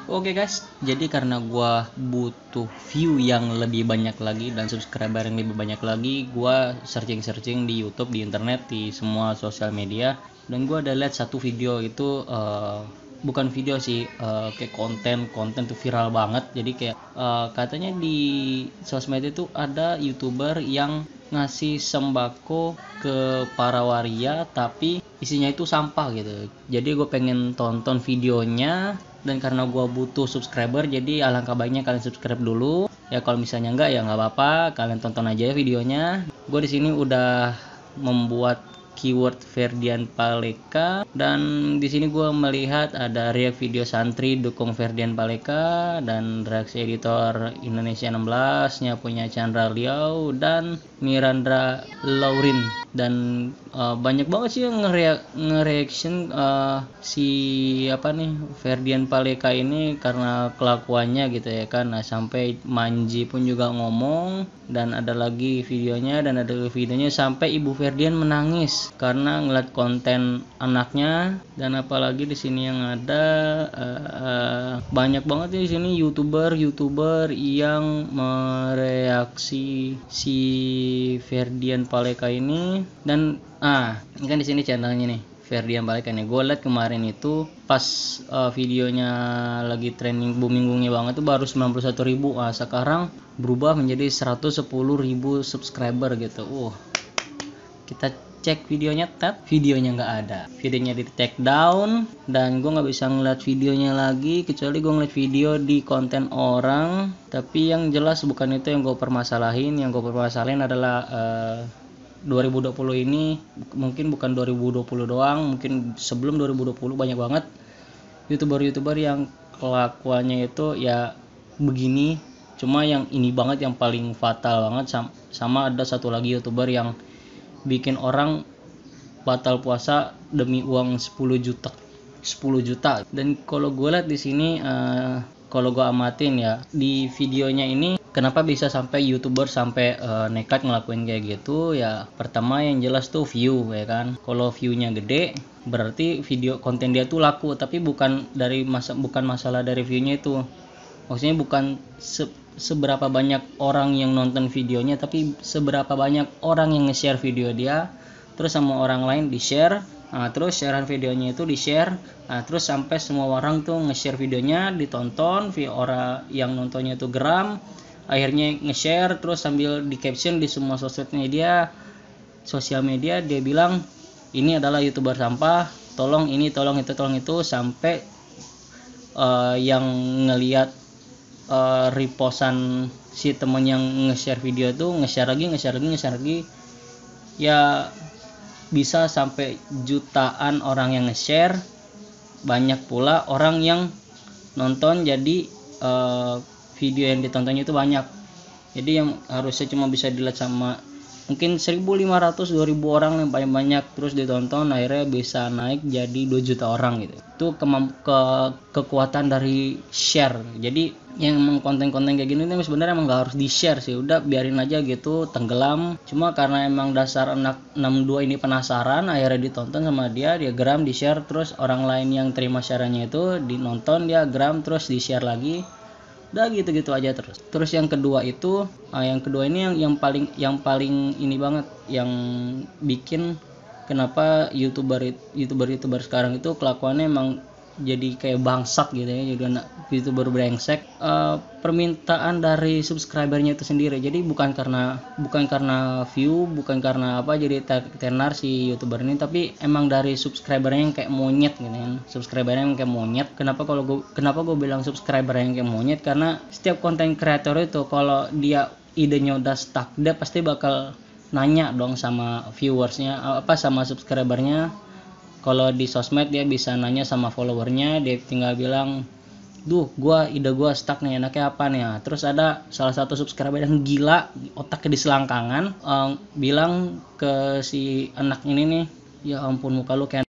Oke guys, jadi karena gua butuh view yang lebih banyak lagi dan subscriber yang lebih banyak lagi, gua searching di YouTube, di internet, di semua sosial media, dan gua ada lihat satu video itu bukan video sih, kayak konten tuh viral banget. Jadi kayak katanya di sosmed itu ada YouTuber yang ngasih sembako ke para waria tapi isinya itu sampah gitu. Jadi gue pengen tonton videonya, dan karena gue butuh subscriber, jadi alangkah baiknya kalian subscribe dulu ya. Kalau misalnya enggak ya nggak apa-apa, kalian tonton aja videonya. Gue di sini udah membuat keyword Ferdian Paleka, dan di sini gue melihat ada react video santri dukung Ferdian Paleka, dan reaksi editor Indonesia 16 nya punya Chandra Liao dan Mirandra Laurin. Dan banyak banget sih yang nge-reaction si Ferdian Paleka ini karena kelakuannya gitu ya kan. Nah, sampai Manji pun juga ngomong, dan ada lagi videonya sampai Ibu Ferdian menangis karena ngeliat konten anaknya. Dan apalagi di sini yang ada banyak banget di sini youtuber yang mereaksi si Ferdian Paleka ini. Dan ini kan di sini channelnya nih, Ferdian Paleka nih. Gue liat kemarin itu pas videonya lagi trending booming banget tuh baru 91.000. Sekarang berubah menjadi 110.000 subscriber gitu. Kita cek videonya, videonya nggak ada, videonya di take down, dan gue nggak bisa ngeliat videonya lagi kecuali gue ngeliat video di konten orang. Tapi yang jelas bukan itu yang gue permasalahin. Yang gue permasalahin adalah 2020 ini, mungkin bukan 2020 doang, mungkin sebelum 2020 banyak banget youtuber yang kelakuannya itu ya begini. Cuma yang ini banget, yang paling fatal banget, sama ada satu lagi youtuber yang bikin orang batal puasa demi uang 10 juta. Dan kalau gue lihat di sini, kalau gue amatin ya di videonya ini, kenapa bisa sampai youtuber sampai nekat ngelakuin kayak gitu ya. Pertama yang jelas tuh view ya kan. Kalau viewnya gede berarti video konten dia tuh laku, tapi bukan masalah dari viewnya itu. Maksudnya bukan seberapa banyak orang yang nonton videonya, tapi seberapa banyak orang yang nge-share video dia terus sama orang lain di share. Terus sharean videonya itu di share, terus sampai semua orang tuh nge-share videonya, ditonton, orang yang nontonnya tuh geram, akhirnya nge-share terus sambil di caption di semua sosial media dia bilang ini adalah youtuber sampah, tolong ini, tolong itu, sampai yang ngelihat repostan si temen yang nge-share video tuh nge-share lagi ya, bisa sampai jutaan orang yang nge-share, banyak pula orang yang nonton. Jadi video yang ditontonnya itu banyak. Jadi yang harusnya cuma bisa dilihat sama mungkin 1.500 2.000 orang yang paling banyak terus ditonton, akhirnya bisa naik jadi 2 juta orang gitu. Itu kekuatan dari share. Jadi yang konten-konten kayak gini tuh sebenarnya emang gak harus di share sih, udah biarin aja gitu tenggelam. Cuma karena emang dasar anak 62 ini penasaran, akhirnya ditonton sama dia geram, di share, terus orang lain yang terima syaratnya itu dinonton, dia geram, terus di share lagi, udah gitu aja terus. Terus yang kedua ini yang paling ini banget, yang bikin kenapa youtuber sekarang itu kelakuannya emang jadi kayak bangsat gitu ya, jadi anak youtuber brengsek. Permintaan dari subscribernya itu sendiri. Jadi bukan karena view, bukan karena apa jadi tenar si youtuber ini, tapi emang dari subscribernya yang kayak monyet gitu kan. Subscribernya yang kayak monyet. Kenapa gue bilang subscriber yang kayak monyet? Karena setiap konten kreator itu kalau dia idenya udah stuck, dia pasti bakal nanya dong sama viewersnya, sama subscribernya. Kalau di sosmed dia bisa nanya sama followernya, dia tinggal bilang, ide gua stuck nih, enaknya apa nih. Terus ada salah satu subscriber yang gila, otaknya di selangkangan, bilang ke si anak ini nih, ya ampun muka lu kayak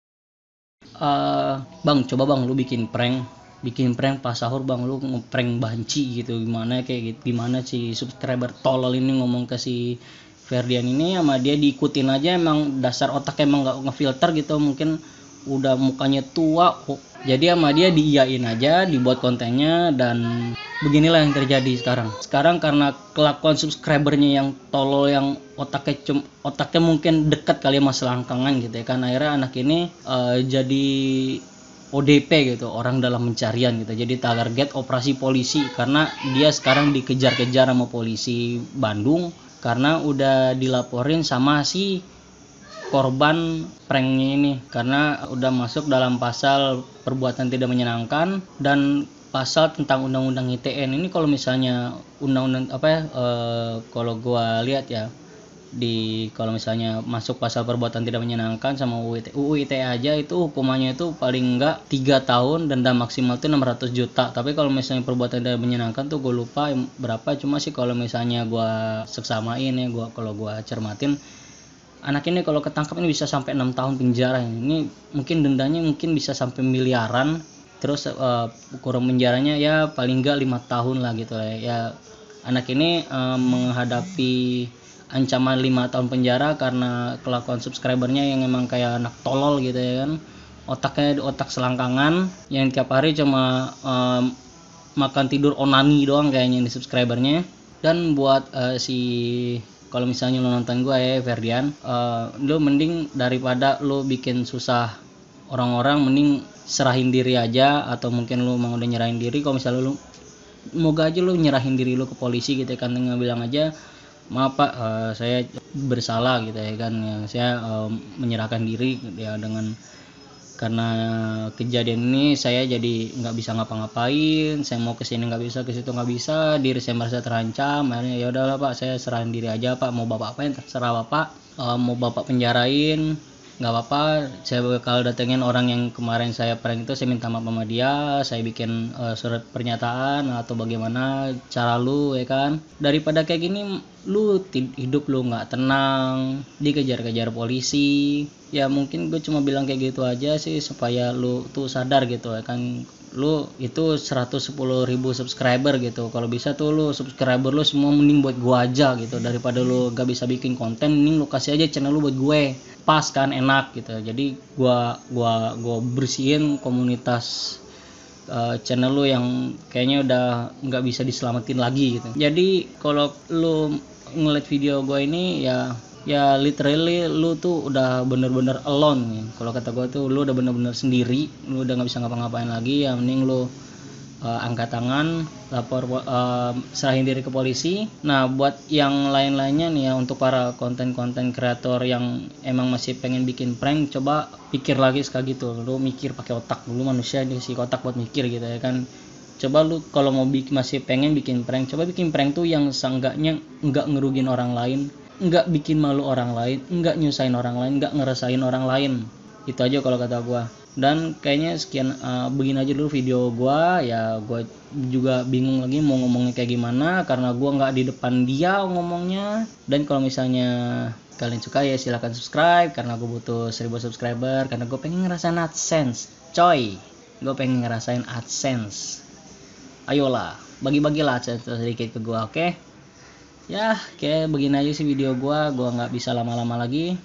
bang, coba bang lu bikin prank pas sahur bang, lu ngeprank banci gitu, gimana si subscriber tolol ini ngomong ke si Ferdian ini, sama dia diikutin aja. Emang dasar otak emang gak ngefilter gitu, mungkin udah mukanya tua, Jadi sama dia diiyain aja, dibuat kontennya, dan beginilah yang terjadi sekarang karena kelakuan subscribernya yang tolol, yang otaknya mungkin dekat kali sama selangkangan gitu ya kan, akhirnya anak ini jadi ODP gitu, orang dalam pencarian gitu, jadi target operasi polisi karena dia sekarang dikejar-kejar sama polisi Bandung karena udah dilaporin sama si korban pranknya ini, karena udah masuk dalam pasal perbuatan tidak menyenangkan dan pasal tentang undang-undang ITE ini. Kalau misalnya undang-undang kalau gua lihat ya, kalau misalnya masuk pasal perbuatan tidak menyenangkan sama UU ITE aja, itu hukumannya itu paling enggak 3 tahun, denda maksimal itu 600 juta. Tapi kalau misalnya perbuatan tidak menyenangkan tuh gue lupa berapa, cuma sih kalau misalnya gua seksamain ya, kalau gua cermatin, anak ini kalau ketangkap ini bisa sampai 6 tahun penjara. Ini mungkin dendanya mungkin bisa sampai miliaran. Terus kurang penjaranya ya paling enggak 5 tahun lah gitu ya. Ya anak ini menghadapi ancaman 5 tahun penjara karena kelakuan subscribernya yang emang kayak anak tolol gitu ya kan. Otaknya otak selangkangan yang tiap hari cuma makan tidur onani doang kayaknya di subscribernya. Dan buat kalau misalnya lo nonton gue ya Ferdian, lo mending daripada lo bikin susah orang-orang, mending serahin diri aja, atau mungkin lo mau udah nyerahin diri. Kalau misalnya lo moga aja lo nyerahin diri lo ke polisi gitu ya kan, tinggal bilang aja, maaf pak, saya bersalah gitu ya kan, ya, saya menyerahkan diri ya, karena kejadian ini saya jadi nggak bisa ngapa-ngapain, saya mau kesini nggak bisa, ke situ nggak bisa, diri saya merasa terancam. Akhirnya ya udahlah pak, saya serahin diri aja pak, mau bapak apain terserah bapak, mau bapak penjarain nggak apa-apa, saya bakal datengin orang yang kemarin saya prank itu, saya minta maaf sama dia, saya bikin surat pernyataan atau bagaimana cara lu ya kan. Daripada kayak gini lu hidup lu nggak tenang, dikejar-kejar polisi. Ya mungkin gue cuma bilang kayak gitu aja sih, supaya lu tuh sadar gitu ya kan, lu itu 110.000 subscriber gitu, kalau bisa tuh lu subscriber lu semua mending buat gua aja gitu, daripada lu gak bisa bikin konten, mending lu kasih aja channel lu buat gue, pas kan, enak gitu. Jadi gua bersihin komunitas channel lu yang kayaknya udah nggak bisa diselamatin lagi gitu. Jadi kalau lu ngeliat video gua ini ya literally lu tuh udah bener-bener alone nih. Kalau kata gue tuh lu udah bener-bener sendiri, lu udah nggak bisa ngapa-ngapain lagi. Ya mending lu angkat tangan, lapor, serahin diri ke polisi. Nah buat yang lain-lainnya nih ya, untuk para konten-konten kreator yang emang masih pengen bikin prank, coba pikir lagi sekali gitu. Lu mikir pakai otak, lu manusia dikasih otak buat mikir gitu ya kan. Coba lu kalau mau masih pengen bikin prank, coba bikin prank tuh yang seenggaknya nggak ngerugin orang lain, nggak bikin malu orang lain, nggak nyusahin orang lain, nggak ngerasain orang lain. Itu aja kalau kata gua. Dan kayaknya sekian, begini aja dulu video gua ya. Gua juga bingung lagi mau ngomongnya kayak gimana karena gua nggak di depan dia ngomongnya. Dan kalau misalnya kalian suka ya silahkan subscribe, karena gue butuh 1000 subscriber, karena gue pengen ngerasain AdSense coy. Gue pengen ngerasain AdSense. Ayolah, bagi-bagilah AdSense sedikit ke gua, oke? Ya kayak begini aja sih video gua nggak bisa lama-lama lagi.